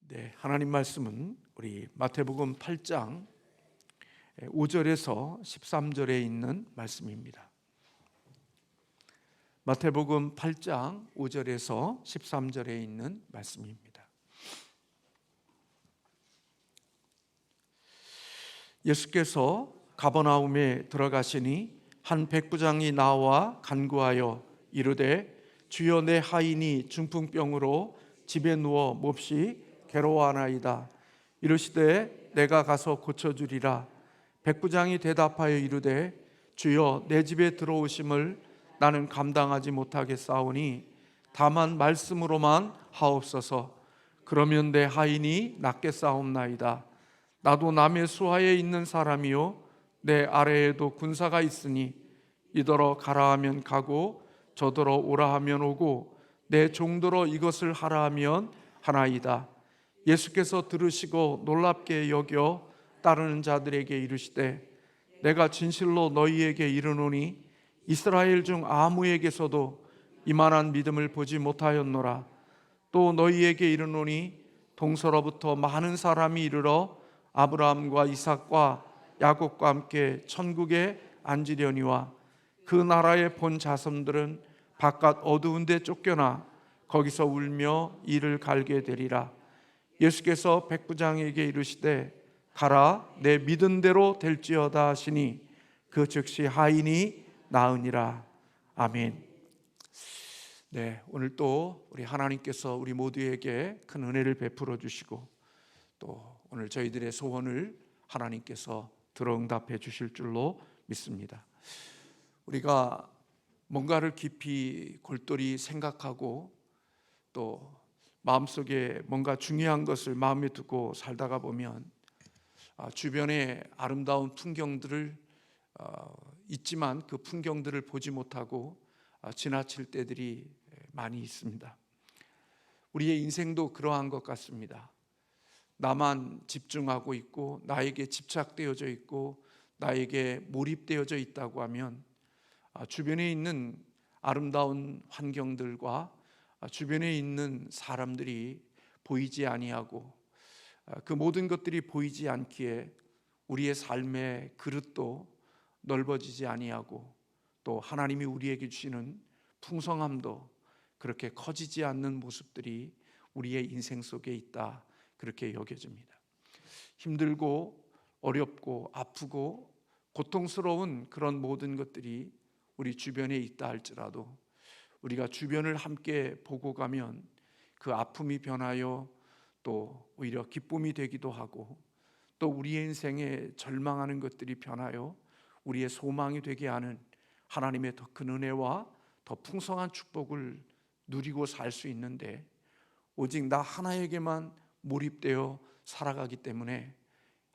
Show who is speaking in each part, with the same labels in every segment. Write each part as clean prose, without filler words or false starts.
Speaker 1: 네, 하나님 말씀은 우리 마태복음 8장 5절에서 13절에 있는 말씀입니다. 마태복음 8장 5절에서 13절에 있는 말씀입니다. 예수께서 가버나움에 들어가시니 한 백부장이 나와 간구하여 이르되 주여, 내 하인이 중풍병으로 집에 누워 몹시 괴로워하나이다. 이르시되 내가 가서 고쳐주리라. 백부장이 대답하여 이르되 주여, 내 집에 들어오심을 나는 감당하지 못하겠사오니 다만 말씀으로만 하옵소서. 그러면 내 하인이 낫겠사옵나이다. 나도 남의 수하에 있는 사람이요 내 아래에도 군사가 있으니 이더러 가라 하면 가고 저더러 오라 하면 오고 내 종더러 이것을 하라 하면 하나이다. 예수께서 들으시고 놀랍게 여겨 따르는 자들에게 이르시되 내가 진실로 너희에게 이르노니 이스라엘 중 아무에게서도 이만한 믿음을 보지 못하였노라. 또 너희에게 이르노니 동서로부터 많은 사람이 이르러 아브라함과 이삭과 야곱과 함께 천국에 앉으려니와 그 나라의 본 자손들은 바깥 어두운 데 쫓겨나 거기서 울며 이를 갈게 되리라. 예수께서 백부장에게 이르시되 가라, 내 믿은 대로 될지어다 하시니 그 즉시 하인이 나으니라. 아멘. 네, 오늘 또 우리 하나님께서 우리 모두에게 큰 은혜를 베풀어 주시고 또 오늘 저희들의 소원을 하나님께서 들어 응답해 주실 줄로 믿습니다. 우리가 뭔가를 깊이 골똘히 생각하고 또 마음속에 뭔가 중요한 것을 마음에 두고 살다가 보면 주변의 아름다운 풍경들을 있지만 그 풍경들을 보지 못하고 지나칠 때들이 많이 있습니다. 우리의 인생도 그러한 것 같습니다. 나만 집중하고 있고 나에게 집착되어져 있고 나에게 몰입되어져 있다고 하면 주변에 있는 아름다운 환경들과 주변에 있는 사람들이 보이지 아니하고 그 모든 것들이 보이지 않기에 우리의 삶의 그릇도 넓어지지 아니하고 또 하나님이 우리에게 주시는 풍성함도 그렇게 커지지 않는 모습들이 우리의 인생 속에 있다, 그렇게 여겨집니다. 힘들고 어렵고 아프고 고통스러운 그런 모든 것들이 우리 주변에 있다 할지라도 우리가 주변을 함께 보고 가면 그 아픔이 변하여 또 오히려 기쁨이 되기도 하고 또 우리의 인생에 절망하는 것들이 변하여 우리의 소망이 되게 하는 하나님의 더 큰 은혜와 더 풍성한 축복을 누리고 살 수 있는데 오직 나 하나에게만 몰입되어 살아가기 때문에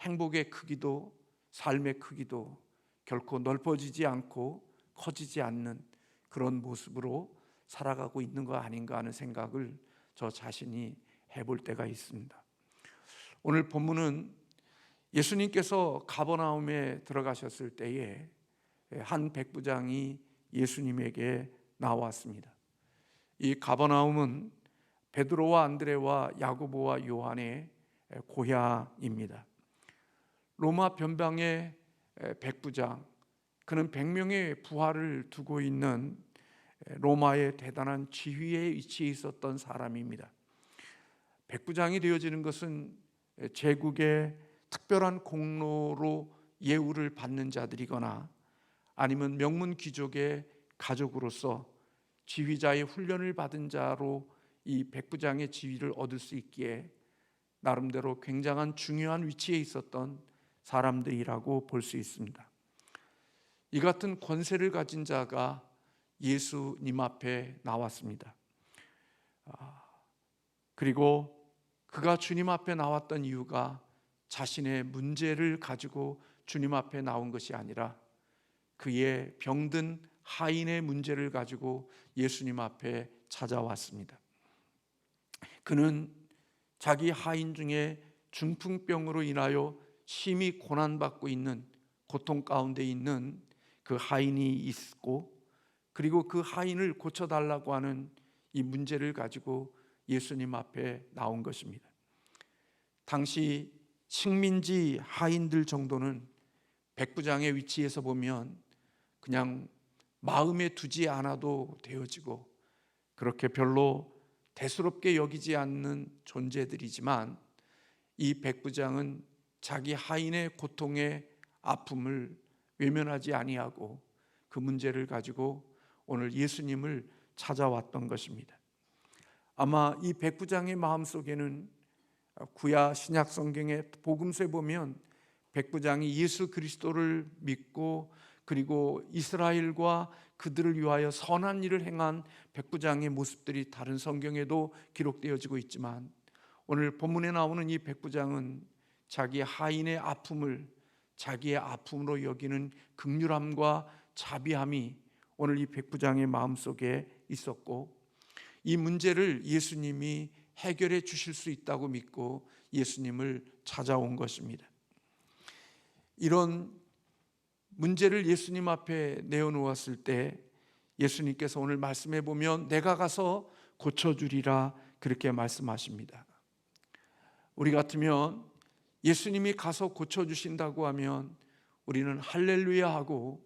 Speaker 1: 행복의 크기도 삶의 크기도 결코 넓어지지 않고 커지지 않는 그런 모습으로 살아가고 있는 거 아닌가 하는 생각을 저 자신이 해볼 때가 있습니다. 오늘 본문은 예수님께서 가버나움에 들어가셨을 때에 한 백부장이 예수님에게 나왔습니다. 이 가버나움은 베드로와 안드레와 야고보와 요한의 고향입니다. 로마 변방의 백부장, 그는 100명의 부하를 두고 있는 로마의 대단한 지휘에 위치해 있었던 사람입니다. 백부장이 되어지는 것은 제국의 특별한 공로로 예우를 받는 자들이거나 아니면 명문 귀족의 가족으로서 지휘자의 훈련을 받은 자로 이 백부장의 지위를 얻을 수 있기에 나름대로 굉장한 중요한 위치에 있었던 사람들이라고 볼 수 있습니다. 이 같은 권세를 가진 자가 예수님 앞에 나왔습니다. 그리고 그가 주님 앞에 나왔던 이유가 자신의 문제를 가지고 주님 앞에 나온 것이 아니라 그의 병든 하인의 문제를 가지고 예수님 앞에 찾아왔습니다. 그는 자기 하인 중에 중풍병으로 인하여 심히 고난받고 있는, 고통 가운데 있는 그 하인이 있고 그리고 그 하인을 고쳐달라고 하는 이 문제를 가지고 예수님 앞에 나온 것입니다. 당시 식민지 하인들 정도는 백부장의 위치에서 보면 그냥 마음에 두지 않아도 되어지고 그렇게 별로 대수롭게 여기지 않는 존재들이지만, 이 백부장은 자기 하인의 고통의 아픔을 외면하지 아니하고 그 문제를 가지고 오늘 예수님을 찾아왔던 것입니다. 아마 이 백부장의 마음속에는 구약 신약 성경의 복음서에 보면 백부장이 예수 그리스도를 믿고 그리고 이스라엘과 그들을 위하여 선한 일을 행한 백부장의 모습들이 다른 성경에도 기록되어지고 있지만, 오늘 본문에 나오는 이 백부장은 자기 하인의 아픔을 자기의 아픔으로 여기는 긍휼함과 자비함이 오늘 이 백부장의 마음속에 있었고, 이 문제를 예수님이 해결해 주실 수 있다고 믿고 예수님을 찾아온 것입니다. 이런 문제를 예수님 앞에 내어놓았을 때 예수님께서 오늘 말씀해 보면 내가 가서 고쳐주리라 그렇게 말씀하십니다. 우리 같으면 예수님이 가서 고쳐주신다고 하면 우리는 할렐루야 하고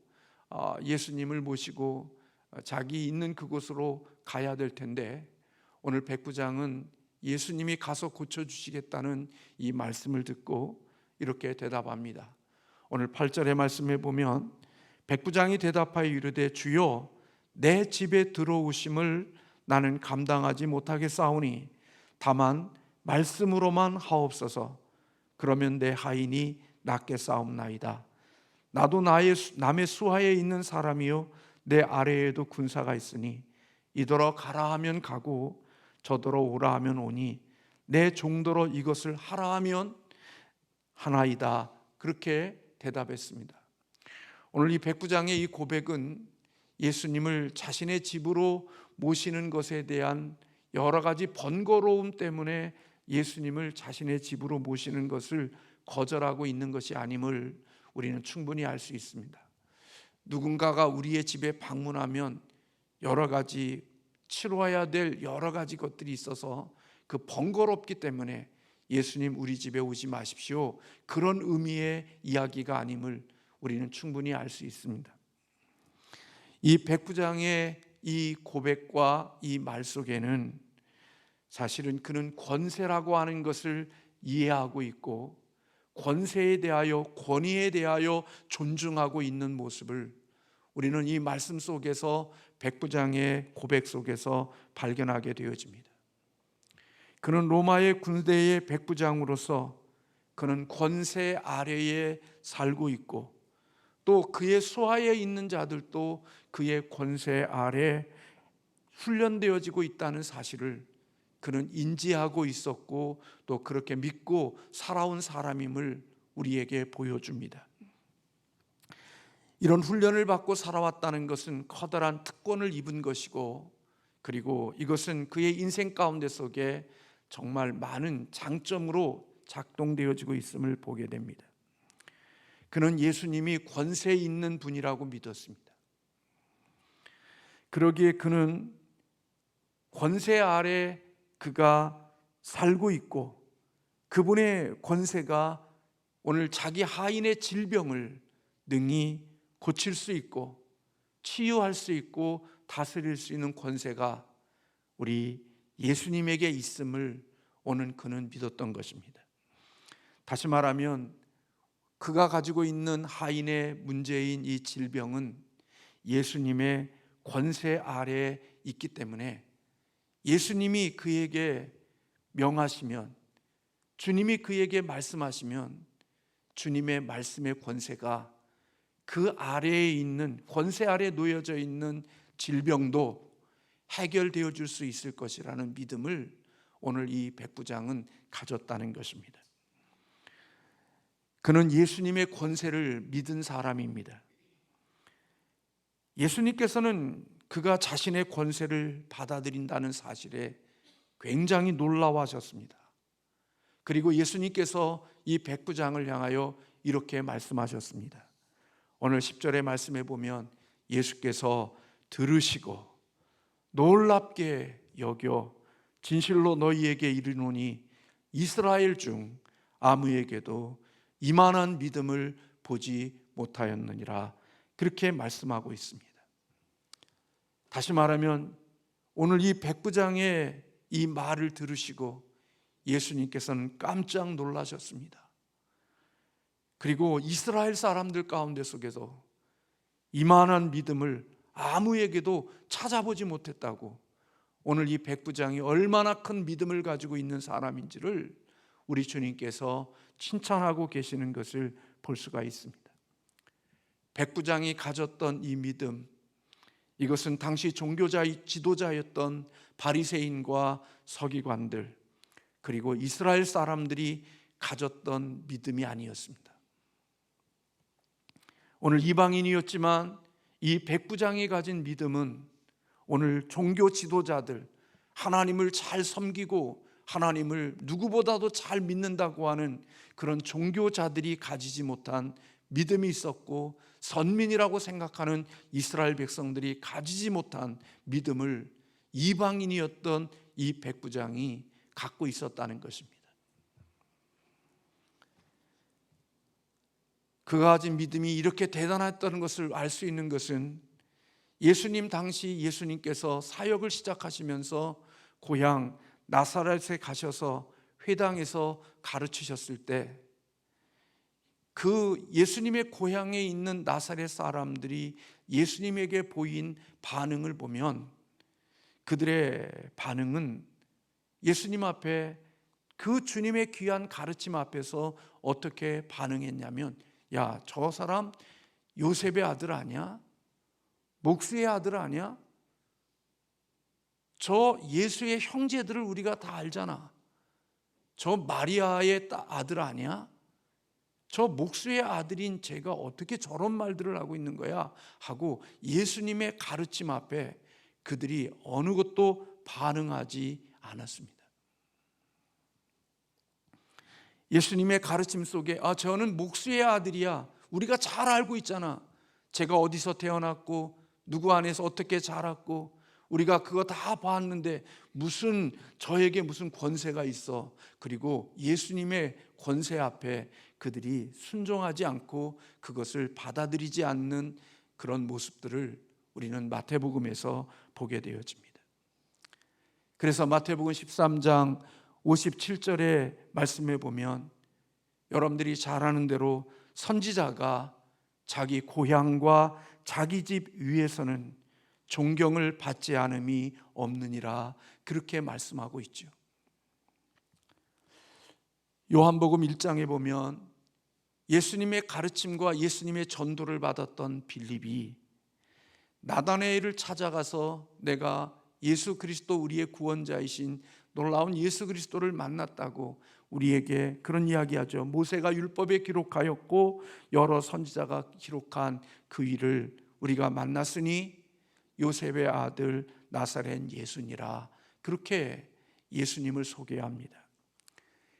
Speaker 1: 예수님을 모시고 자기 있는 그곳으로 가야 될 텐데, 오늘 백부장은 예수님이 가서 고쳐주시겠다는 이 말씀을 듣고 이렇게 대답합니다. 오늘 8절의 말씀에 보면 백부장이 대답하여 이르되 주여 내 집에 들어오심을 나는 감당하지 못하겠사오니 다만 말씀으로만 하옵소서. 그러면 내 하인이 낫겠사옵나이다. 나도 남의 수하에 있는 사람이요 내 아래에도 군사가 있으니 이더러 가라 하면 가고 저더러 오라 하면 오니 내 종더러 이것을 하라 하면 하나이다. 그렇게 대답했습니다. 오늘 이 백부장의 이 고백은 예수님을 자신의 집으로 모시는 것에 대한 여러 가지 번거로움 때문에 예수님을 자신의 집으로 모시는 것을 거절하고 있는 것이 아님을 우리는 충분히 알 수 있습니다. 누군가가 우리의 집에 방문하면 여러 가지 치러야 될 여러 가지 것들이 있어서 그 번거롭기 때문에 예수님 우리 집에 오지 마십시오, 그런 의미의 이야기가 아님을 우리는 충분히 알 수 있습니다. 이 백부장의 이 고백과 이 말 속에는 사실은 그는 권세라고 하는 것을 이해하고 있고 권세에 대하여 권위에 대하여 존중하고 있는 모습을 우리는 이 말씀 속에서 백부장의 고백 속에서 발견하게 되어집니다. 그는 로마의 군대의 백부장으로서 그는 권세 아래에 살고 있고 또 그의 수하에 있는 자들도 그의 권세 아래 훈련되어지고 있다는 사실을 그는 인지하고 있었고 또 그렇게 믿고 살아온 사람임을 우리에게 보여줍니다. 이런 훈련을 받고 살아왔다는 것은 커다란 특권을 입은 것이고, 그리고 이것은 그의 인생 가운데 속에 정말 많은 장점으로 작동되어지고 있음을 보게 됩니다. 그는 예수님이 권세 있는 분이라고 믿었습니다. 그러기에 그는 권세 아래 그가 살고 있고 그분의 권세가 오늘 자기 하인의 질병을 능히 고칠 수 있고 치유할 수 있고 다스릴 수 있는 권세가 우리 예수님에게 있음을 오늘 그는 믿었던 것입니다. 다시 말하면 그가 가지고 있는 하인의 문제인 이 질병은 예수님의 권세 아래에 있기 때문에 예수님이 그에게 명하시면, 주님이 그에게 말씀하시면 주님의 말씀의 권세가 그 아래에 있는, 권세 아래에 놓여져 있는 질병도 해결되어 줄 수 있을 것이라는 믿음을 오늘 이 백부장은 가졌다는 것입니다. 그는 예수님의 권세를 믿은 사람입니다. 예수님께서는 그가 자신의 권세를 받아들인다는 사실에 굉장히 놀라워하셨습니다. 그리고 예수님께서 이 백부장을 향하여 이렇게 말씀하셨습니다. 오늘 10절의 말씀에 보면 예수께서 들으시고 놀랍게 여겨 진실로 너희에게 이르노니 이스라엘 중 아무에게도 이만한 믿음을 보지 못하였느니라, 그렇게 말씀하고 있습니다. 다시 말하면 오늘 이 백부장의 이 말을 들으시고 예수님께서는 깜짝 놀라셨습니다. 그리고 이스라엘 사람들 가운데 속에서 이만한 믿음을 아무에게도 찾아보지 못했다고, 오늘 이 백부장이 얼마나 큰 믿음을 가지고 있는 사람인지를 우리 주님께서 칭찬하고 계시는 것을 볼 수가 있습니다. 백부장이 가졌던 이 믿음, 이것은 당시 종교자의 지도자였던 바리새인과 서기관들, 그리고 이스라엘 사람들이 가졌던 믿음이 아니었습니다. 오늘 이방인이었지만 이 백부장이 가진 믿음은 오늘 종교 지도자들, 하나님을 잘 섬기고 하나님을 누구보다도 잘 믿는다고 하는 그런 종교자들이 가지지 못한 믿음이 있었고, 선민이라고 생각하는 이스라엘 백성들이 가지지 못한 믿음을 이방인이었던 이 백부장이 갖고 있었다는 것입니다. 그가 가진 믿음이 이렇게 대단했다는 것을 알 수 있는 것은 예수님 당시 예수님께서 사역을 시작하시면서 고향 나사렛에 가셔서 회당에서 가르치셨을 때 그 예수님의 고향에 있는 나사렛 사람들이 예수님에게 보인 반응을 보면, 그들의 반응은 예수님 앞에 그 주님의 귀한 가르침 앞에서 어떻게 반응했냐면, 야, 저 사람 요셉의 아들 아니야? 목수의 아들 아니야? 저 예수의 형제들을 우리가 다 알잖아. 저 마리아의 아들 아니야? 저 목수의 아들인 제가 어떻게 저런 말들을 하고 있는 거야? 하고 예수님의 가르침 앞에 그들이 어느 것도 반응하지 않았습니다. 예수님의 가르침 속에 저는 목수의 아들이야, 우리가 잘 알고 있잖아. 제가 어디서 태어났고 누구 안에서 어떻게 자랐고 우리가 그거 다 봤는데 무슨 저에게 무슨 권세가 있어. 그리고 예수님의 권세 앞에 그들이 순종하지 않고 그것을 받아들이지 않는 그런 모습들을 우리는 마태복음에서 보게 되어집니다. 그래서 마태복음 13장 57절의 말씀에 보면, 여러분들이 잘 아는 대로 선지자가 자기 고향과 자기 집 위에서는 존경을 받지 않음이 없느니라, 그렇게 말씀하고 있죠. 요한복음 1장에 보면 예수님의 가르침과 예수님의 전도를 받았던 빌립이 나다나엘을 찾아가서 내가 예수 그리스도 우리의 구원자이신 놀라운 예수 그리스도를 만났다고 우리에게 그런 이야기하죠. 모세가 율법에 기록하였고 여러 선지자가 기록한 그 일을 우리가 만났으니 요셉의 아들 나사렛 예수니라, 그렇게 예수님을 소개합니다.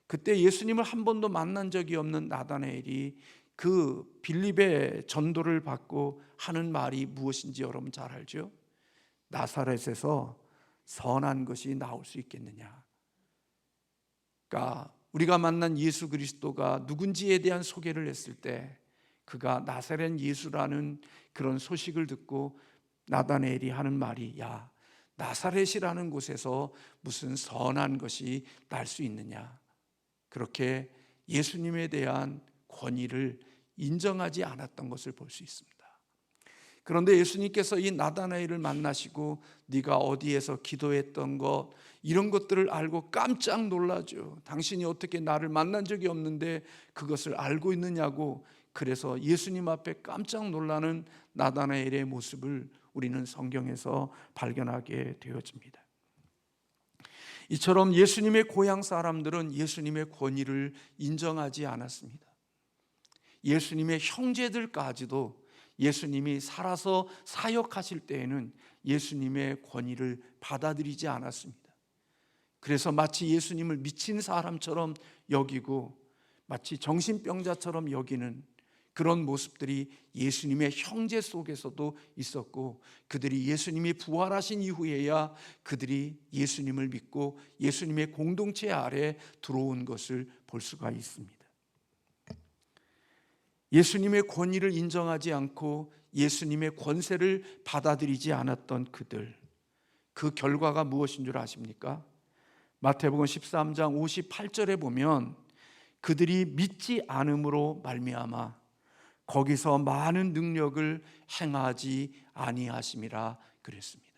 Speaker 1: 그때 예수님을 한 번도 만난 적이 없는 나다나엘이 그 빌립의 전도를 받고 하는 말이 무엇인지 여러분 잘 알죠? 나사렛에서 선한 것이 나올 수 있겠느냐. 그러니까 우리가 만난 예수 그리스도가 누군지에 대한 소개를 했을 때 그가 나사렛 예수라는 그런 소식을 듣고 나다나엘이 하는 말이, 야, 나사렛이라는 곳에서 무슨 선한 것이 날 수 있느냐. 그렇게 예수님에 대한 권위를 인정하지 않았던 것을 볼 수 있습니다. 그런데 예수님께서 이 나다나엘을 만나시고 네가 어디에서 기도했던 것, 이런 것들을 알고 깜짝 놀라죠. 당신이 어떻게 나를 만난 적이 없는데 그것을 알고 있느냐고. 그래서 예수님 앞에 깜짝 놀라는 나다나엘의 모습을 우리는 성경에서 발견하게 되어집니다. 이처럼 예수님의 고향 사람들은 예수님의 권위를 인정하지 않았습니다. 예수님의 형제들까지도 예수님이 살아서 사역하실 때에는 예수님의 권위를 받아들이지 않았습니다. 그래서 마치 예수님을 미친 사람처럼 여기고 마치 정신병자처럼 여기는 그런 모습들이 예수님의 형제 속에서도 있었고, 그들이 예수님이 부활하신 이후에야 그들이 예수님을 믿고 예수님의 공동체 아래 들어온 것을 볼 수가 있습니다. 예수님의 권위를 인정하지 않고 예수님의 권세를 받아들이지 않았던 그들, 그 결과가 무엇인 줄 아십니까? 마태복음 13장 58절에 보면 그들이 믿지 않음으로 말미암아 거기서 많은 능력을 행하지 아니하심이라 그랬습니다.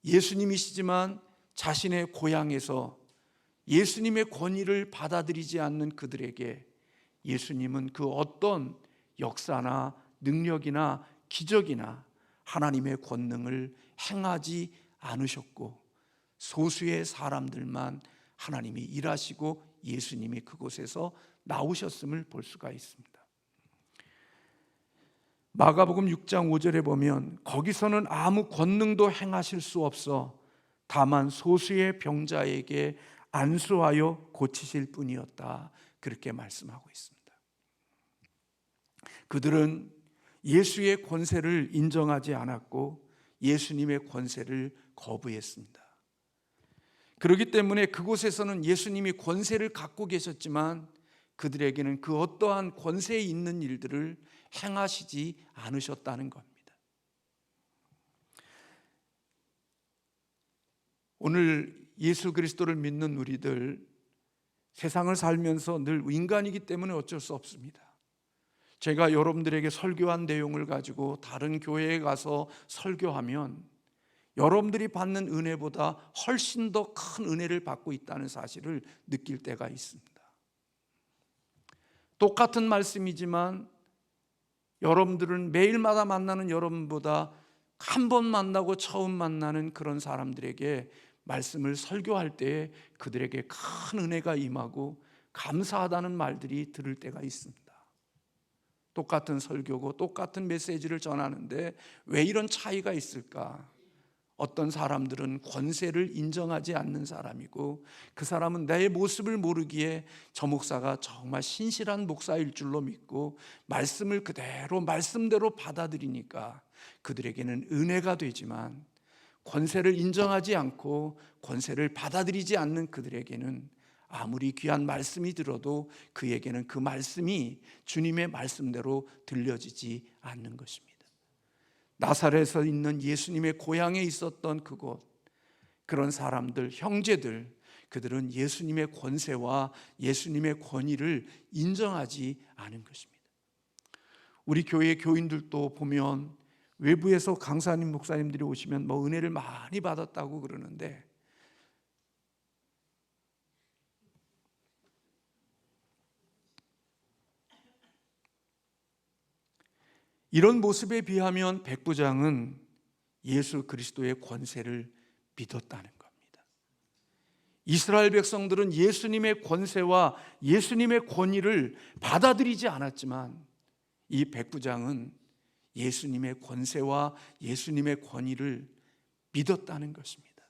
Speaker 1: 예수님이시지만 자신의 고향에서 예수님의 권위를 받아들이지 않는 그들에게 예수님은 그 어떤 역사나 능력이나 기적이나 하나님의 권능을 행하지 않으셨고, 소수의 사람들만 하나님이 일하시고 예수님이 그곳에서 나오셨음을 볼 수가 있습니다. 마가복음 6장 5절에 보면 거기서는 아무 권능도 행하실 수 없어 다만 소수의 병자에게 안수하여 고치실 뿐이었다, 그렇게 말씀하고 있습니다. 그들은 예수의 권세를 인정하지 않았고 예수님의 권세를 거부했습니다. 그렇기 때문에 그곳에서는 예수님이 권세를 갖고 계셨지만 그들에게는 그 어떠한 권세에 있는 일들을 행하시지 않으셨다는 겁니다. 오늘 예수 그리스도를 믿는 우리들, 세상을 살면서 늘 인간이기 때문에 어쩔 수 없습니다. 제가 여러분들에게 설교한 내용을 가지고 다른 교회에 가서 설교하면 여러분들이 받는 은혜보다 훨씬 더 큰 은혜를 받고 있다는 사실을 느낄 때가 있습니다. 똑같은 말씀이지만 여러분들은 매일마다 만나는 여러분보다 한 번 만나고 처음 만나는 그런 사람들에게 말씀을 설교할 때에 그들에게 큰 은혜가 임하고 감사하다는 말들이 들을 때가 있습니다. 똑같은 설교고 똑같은 메시지를 전하는데 왜 이런 차이가 있을까? 어떤 사람들은 권세를 인정하지 않는 사람이고, 그 사람은 내 모습을 모르기에 저 목사가 정말 신실한 목사일 줄로 믿고 말씀을 그대로 말씀대로 받아들이니까 그들에게는 은혜가 되지만, 권세를 인정하지 않고 권세를 받아들이지 않는 그들에게는 아무리 귀한 말씀이 들어도 그에게는 그 말씀이 주님의 말씀대로 들려지지 않는 것입니다. 나사렛에 있는 예수님의 고향에 있었던 그곳, 그런 사람들, 형제들, 그들은 예수님의 권세와 예수님의 권위를 인정하지 않은 것입니다. 우리 교회 교인들도 보면 외부에서 강사님, 목사님들이 오시면 은혜를 많이 받았다고 그러는데, 이런 모습에 비하면 백부장은 예수 그리스도의 권세를 믿었다는 겁니다. 이스라엘 백성들은 예수님의 권세와 예수님의 권위를 받아들이지 않았지만 이 백부장은 예수님의 권세와 예수님의 권위를 믿었다는 것입니다.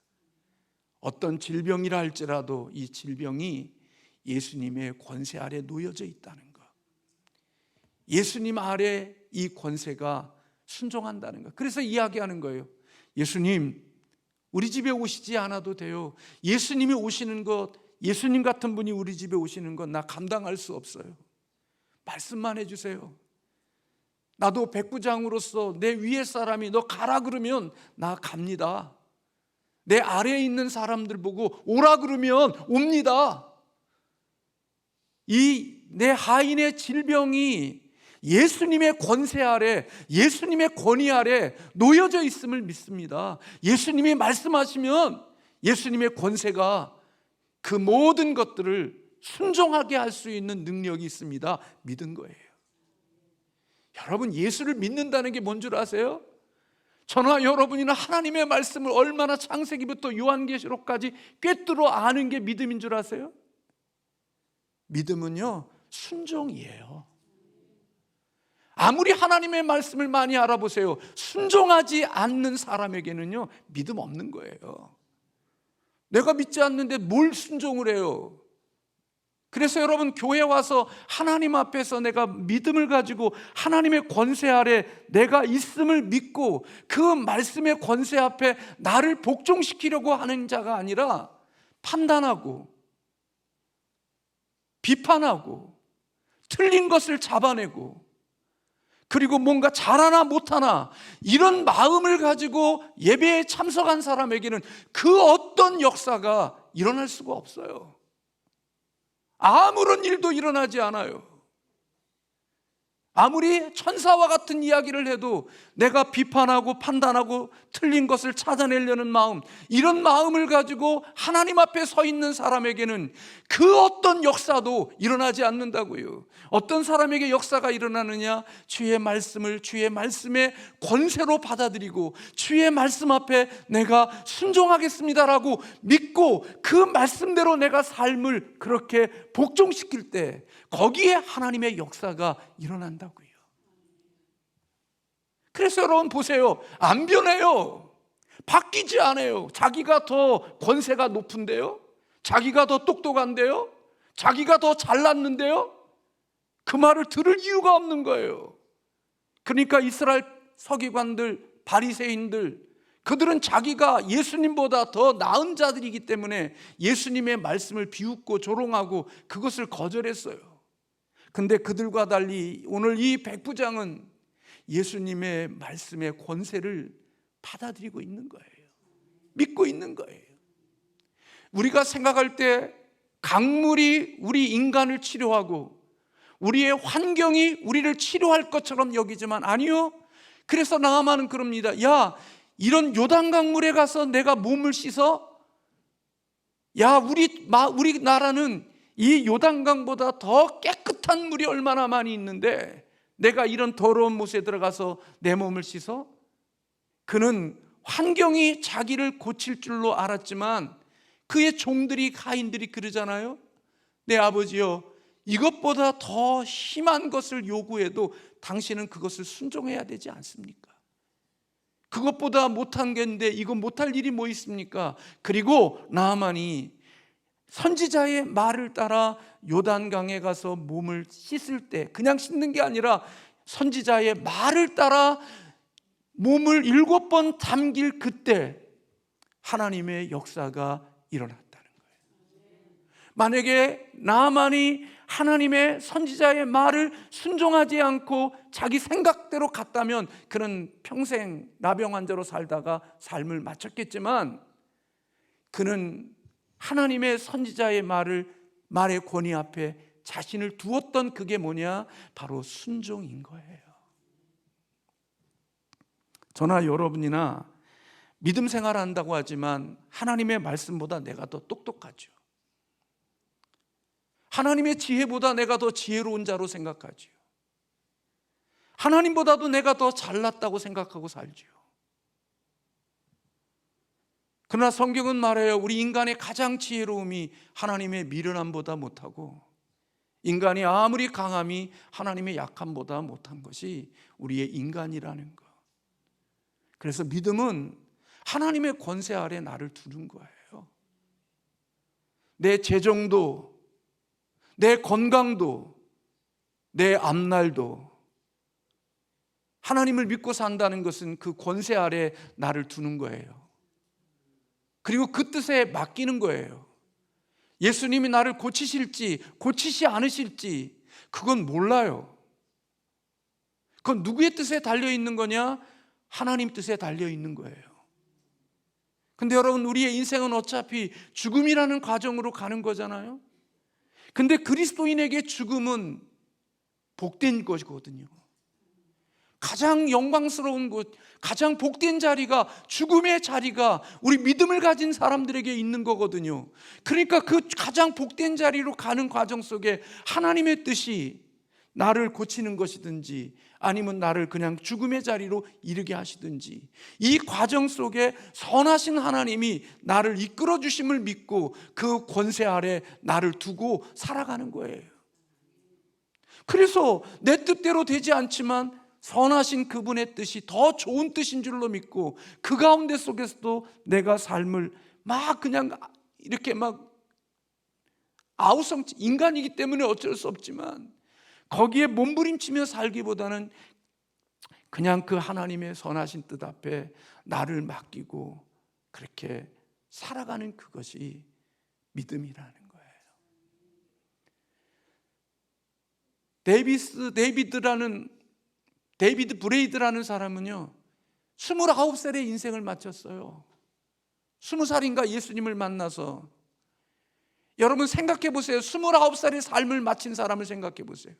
Speaker 1: 어떤 질병이라 할지라도 이 질병이 예수님의 권세 아래 놓여져 있다는 것, 예수님 아래 이 권세가 순종한다는 것. 그래서 이야기하는 거예요. 예수님, 우리 집에 오시지 않아도 돼요. 예수님이 오시는 것, 예수님 같은 분이 우리 집에 오시는 것 나 감당할 수 없어요. 말씀만 해주세요. 나도 백부장으로서 내 위에 사람이 너 가라 그러면 나 갑니다. 내 아래에 있는 사람들 보고 오라 그러면 옵니다. 이 내 하인의 질병이 예수님의 권세 아래, 예수님의 권위 아래 놓여져 있음을 믿습니다. 예수님이 말씀하시면 예수님의 권세가 그 모든 것들을 순종하게 할 수 있는 능력이 있습니다. 믿은 거예요. 여러분, 예수를 믿는다는 게 뭔 줄 아세요? 저나 여러분이나 하나님의 말씀을 얼마나 창세기부터 요한계시록까지 꿰뚫어 아는 게 믿음인 줄 아세요? 믿음은요, 순종이에요. 아무리 하나님의 말씀을 많이 알아보세요, 순종하지 않는 사람에게는요 믿음 없는 거예요. 내가 믿지 않는데 뭘 순종을 해요? 그래서 여러분, 교회 와서 하나님 앞에서 내가 믿음을 가지고 하나님의 권세 아래 내가 있음을 믿고 그 말씀의 권세 앞에 나를 복종시키려고 하는 자가 아니라 판단하고 비판하고 틀린 것을 잡아내고 그리고 뭔가 잘하나 못하나 이런 마음을 가지고 예배에 참석한 사람에게는 그 어떤 역사가 일어날 수가 없어요. 아무런 일도 일어나지 않아요. 아무리 천사와 같은 이야기를 해도 내가 비판하고 판단하고 틀린 것을 찾아내려는 마음, 이런 마음을 가지고 하나님 앞에 서 있는 사람에게는 그 어떤 역사도 일어나지 않는다고요. 어떤 사람에게 역사가 일어나느냐? 주의 말씀을 주의 말씀의 권세로 받아들이고 주의 말씀 앞에 내가 순종하겠습니다라고 믿고 그 말씀대로 내가 삶을 그렇게 복종시킬 때 거기에 하나님의 역사가 일어난다고요. 그래서 여러분 보세요. 안 변해요. 바뀌지 않아요. 자기가 더 권세가 높은데요, 자기가 더 똑똑한데요, 자기가 더 잘났는데요, 그 말을 들을 이유가 없는 거예요. 그러니까 이스라엘 서기관들, 바리새인들, 그들은 자기가 예수님보다 더 나은 자들이기 때문에 예수님의 말씀을 비웃고 조롱하고 그것을 거절했어요. 근데 그들과 달리 오늘 이 백부장은 예수님의 말씀의 권세를 받아들이고 있는 거예요. 믿고 있는 거예요. 우리가 생각할 때 강물이 우리 인간을 치료하고 우리의 환경이 우리를 치료할 것처럼 여기지만 아니요. 그래서 나아만은 그럽니다. 야, 이런 요단강물에 가서 내가 몸을 씻어? 야, 우리나라는 이 요단강보다 더 깨끗한 물이 얼마나 많이 있는데 내가 이런 더러운 못에 들어가서 내 몸을 씻어? 그는 환경이 자기를 고칠 줄로 알았지만 그의 종들이, 가인들이 그러잖아요. 내 아버지여, 이것보다 더 심한 것을 요구해도 당신은 그것을 순종해야 되지 않습니까? 그것보다 못한 게 있는데 이거 못할 일이 뭐 있습니까? 그리고 나아만이 선지자의 말을 따라 요단강에 가서 몸을 씻을 때 그냥 씻는 게 아니라 선지자의 말을 따라 몸을 7번 담길 그때 하나님의 역사가 일어났다는 거예요. 만약에 나아만이 하나님의 선지자의 말을 순종하지 않고 자기 생각대로 갔다면 그는 평생 나병 환자로 살다가 삶을 마쳤겠지만 그는 하나님의 선지자의 말의 권위 앞에 자신을 두었던 그게 뭐냐? 바로 순종인 거예요. 저나 여러분이나 믿음 생활한다고 하지만 하나님의 말씀보다 내가 더 똑똑하죠. 하나님의 지혜보다 내가 더 지혜로운 자로 생각하죠. 하나님보다도 내가 더 잘났다고 생각하고 살죠. 그러나 성경은 말해요. 우리 인간의 가장 지혜로움이 하나님의 미련함보다 못하고 인간이 아무리 강함이 하나님의 약함보다 못한 것이 우리의 인간이라는 것. 그래서 믿음은 하나님의 권세 아래 나를 두는 거예요. 내 재정도, 내 건강도, 내 앞날도 하나님을 믿고 산다는 것은 그 권세 아래 나를 두는 거예요. 그리고 그 뜻에 맡기는 거예요. 예수님이 나를 고치실지 고치지 않으실지 그건 몰라요. 그건 누구의 뜻에 달려있는 거냐? 하나님 뜻에 달려있는 거예요. 근데 여러분, 우리의 인생은 어차피 죽음이라는 과정으로 가는 거잖아요. 근데 그리스도인에게 죽음은 복된 것이거든요. 가장 영광스러운 곳, 가장 복된 자리가, 죽음의 자리가 우리 믿음을 가진 사람들에게 있는 거거든요. 그러니까 그 가장 복된 자리로 가는 과정 속에 하나님의 뜻이 나를 고치는 것이든지 아니면 나를 그냥 죽음의 자리로 이르게 하시든지 이 과정 속에 선하신 하나님이 나를 이끌어 주심을 믿고 그 권세 아래 나를 두고 살아가는 거예요. 그래서 내 뜻대로 되지 않지만 선하신 그분의 뜻이 더 좋은 뜻인 줄로 믿고 그 가운데 속에서도 내가 삶을 막 그냥 이렇게 막 아우성 인간이기 때문에 어쩔 수 없지만 거기에 몸부림치며 살기보다는 그냥 그 하나님의 선하신 뜻 앞에 나를 맡기고 그렇게 살아가는 그것이 믿음이라는 거예요. 데이비드 브레이드라는 사람은요 29살에 인생을 마쳤어요. 20살인가 예수님을 만나서. 여러분 생각해 보세요. 29살의 삶을 마친 사람을 생각해 보세요.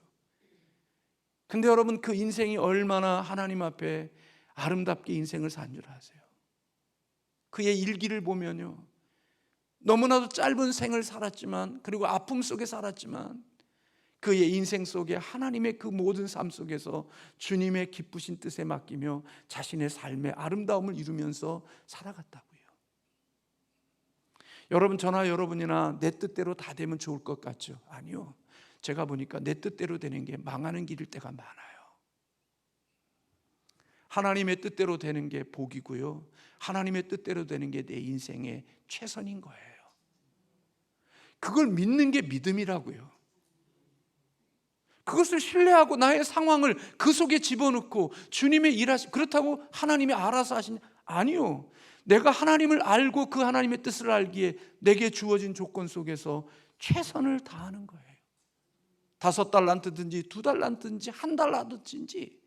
Speaker 1: 근데 여러분 그 인생이 얼마나 하나님 앞에 아름답게 인생을 산 줄 아세요? 그의 일기를 보면요 너무나도 짧은 생을 살았지만, 그리고 아픔 속에 살았지만 그의 인생 속에 하나님의 그 모든 삶 속에서 주님의 기쁘신 뜻에 맡기며 자신의 삶의 아름다움을 이루면서 살아갔다고요. 여러분 저나 여러분이나 내 뜻대로 다 되면 좋을 것 같죠? 아니요. 제가 보니까 내 뜻대로 되는 게 망하는 길일 때가 많아요. 하나님의 뜻대로 되는 게 복이고요, 하나님의 뜻대로 되는 게 내 인생의 최선인 거예요. 그걸 믿는 게 믿음이라고요. 그것을 신뢰하고 나의 상황을 그 속에 집어넣고 주님의 일하시, 그렇다고 하나님이 알아서 하신, 아니요. 내가 하나님을 알고 그 하나님의 뜻을 알기에 내게 주어진 조건 속에서 최선을 다하는 거예요. 5달란트든지 2달란트든지 1달란트든지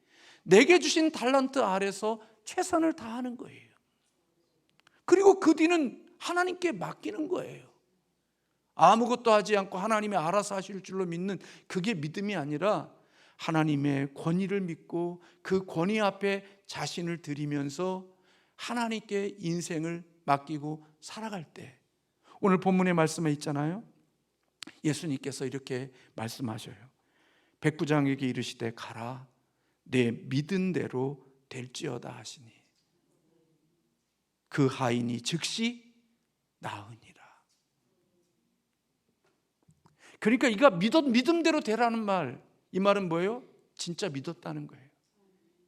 Speaker 1: 내게 주신 달란트 아래서 최선을 다하는 거예요. 그리고 그 뒤는 하나님께 맡기는 거예요. 아무것도 하지 않고 하나님이 알아서 하실 줄로 믿는 그게 믿음이 아니라 하나님의 권위를 믿고 그 권위 앞에 자신을 드리면서 하나님께 인생을 맡기고 살아갈 때, 오늘 본문의 말씀에 있잖아요. 예수님께서 이렇게 말씀하셔요. 백부장에게 이르시되 가라, 내 믿은 대로 될지어다 하시니 그 하인이 즉시 나으니라. 그러니까 이가 믿음대로 되라는 말, 이 말은 뭐예요? 진짜 믿었다는 거예요.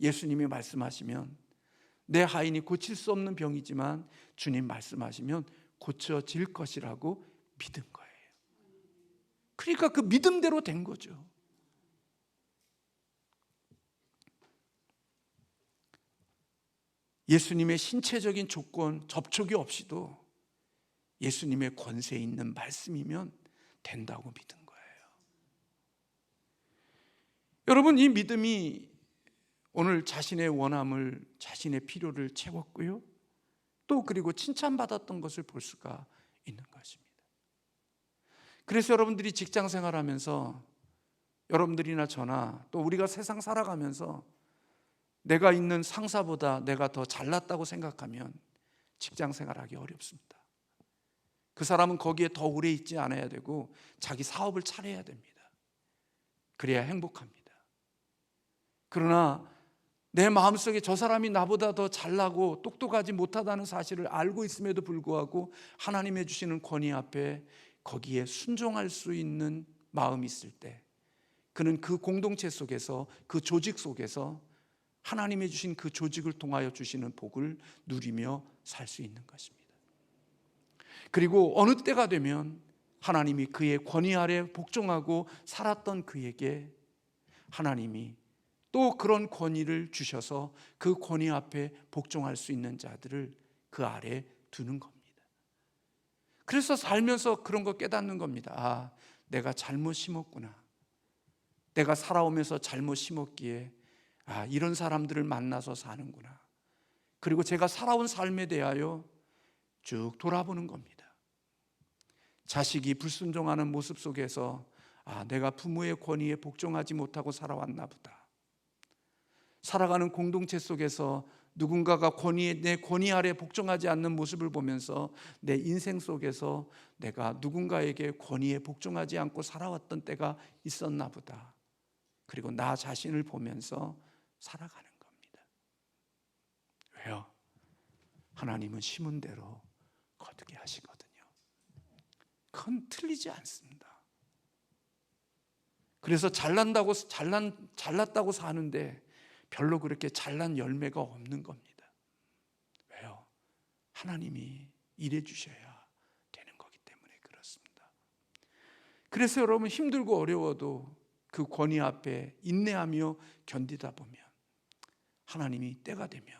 Speaker 1: 예수님이 말씀하시면 내 하인이 고칠 수 없는 병이지만 주님 말씀하시면 고쳐질 것이라고 믿은 거예요. 그러니까 그 믿음대로 된 거죠. 예수님의 신체적인 조건, 접촉이 없이도 예수님의 권세 있는 말씀이면 된다고 믿은 거예요. 여러분, 이 믿음이 오늘 자신의 원함을, 자신의 필요를 채웠고요, 또 그리고 칭찬받았던 것을 볼 수가 있는 것입니다. 그래서 여러분들이 직장 생활하면서, 여러분들이나 저나 또 우리가 세상 살아가면서 내가 있는 상사보다 내가 더 잘났다고 생각하면 직장 생활하기 어렵습니다. 그 사람은 거기에 더 오래 있지 않아야 되고 자기 사업을 차려야 됩니다. 그래야 행복합니다. 그러나 내 마음속에 저 사람이 나보다 더 잘나고 똑똑하지 못하다는 사실을 알고 있음에도 불구하고 하나님의 주시는 권위 앞에 거기에 순종할 수 있는 마음이 있을 때, 그는 그 공동체 속에서, 그 조직 속에서 하나님의 주신 그 조직을 통하여 주시는 복을 누리며 살 수 있는 것입니다. 그리고 어느 때가 되면 하나님이 그의 권위 아래 복종하고 살았던 그에게 하나님이 또 그런 권위를 주셔서 그 권위 앞에 복종할 수 있는 자들을 그 아래 두는 겁니다. 그래서 살면서 그런 거 깨닫는 겁니다. 아, 내가 잘못 심었구나. 내가 살아오면서 잘못 심었기에 이런 사람들을 만나서 사는구나. 그리고 제가 살아온 삶에 대하여 쭉 돌아보는 겁니다. 자식이 불순종하는 모습 속에서 내가 부모의 권위에 복종하지 못하고 살아왔나 보다. 살아가는 공동체 속에서 누군가가 내 권위 아래 복종하지 않는 모습을 보면서 내 인생 속에서 내가 누군가에게 권위에 복종하지 않고 살아왔던 때가 있었나 보다. 그리고 나 자신을 보면서 살아가는 겁니다. 왜요? 하나님은 심은 대로 거두게 하시거든요. 그건 틀리지 않습니다. 그래서 잘났다고 사는데 별로 그렇게 잘난 열매가 없는 겁니다. 왜요? 하나님이 일해 주셔야 되는 거기 때문에 그렇습니다. 그래서 여러분, 힘들고 어려워도 그 권위 앞에 인내하며 견디다 보면 하나님이 때가 되면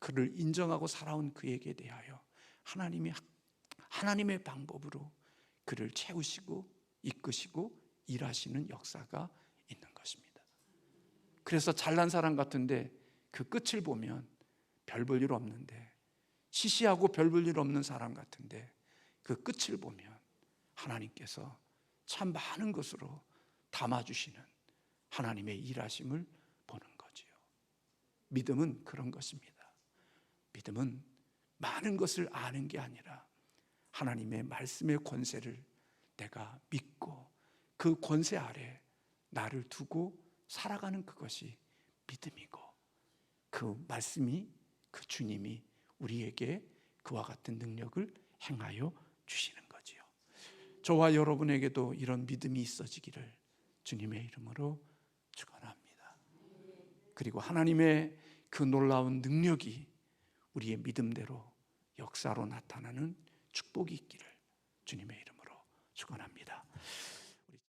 Speaker 1: 그를 인정하고 살아온 그에게 대하여 하나님이 하나님의 방법으로 그를 채우시고 이끄시고 일하시는 역사가 있는 것입니다. 그래서 잘난 사람 같은데 그 끝을 보면 별 볼 일 없는데, 시시하고 별 볼 일 없는 사람 같은데 그 끝을 보면 하나님께서 참 많은 것으로 담아주시는 하나님의 일하심을 보는 거지요. 믿음은 그런 것입니다. 믿음은 많은 것을 아는 게 아니라 하나님의 말씀의 권세를 내가 믿고 그 권세 아래 나를 두고 살아가는 그것이 믿음이고, 그 말씀이, 그 주님이 우리에게 그와 같은 능력을 행하여 주시는 거지요. 저와 여러분에게도 이런 믿음이 있어지기를 주님의 이름으로 축원합니다. 그리고 하나님의 그 놀라운 능력이 우리의 믿음대로 역사로 나타나는 축복이 있기를 주님의 이름으로 축원합니다.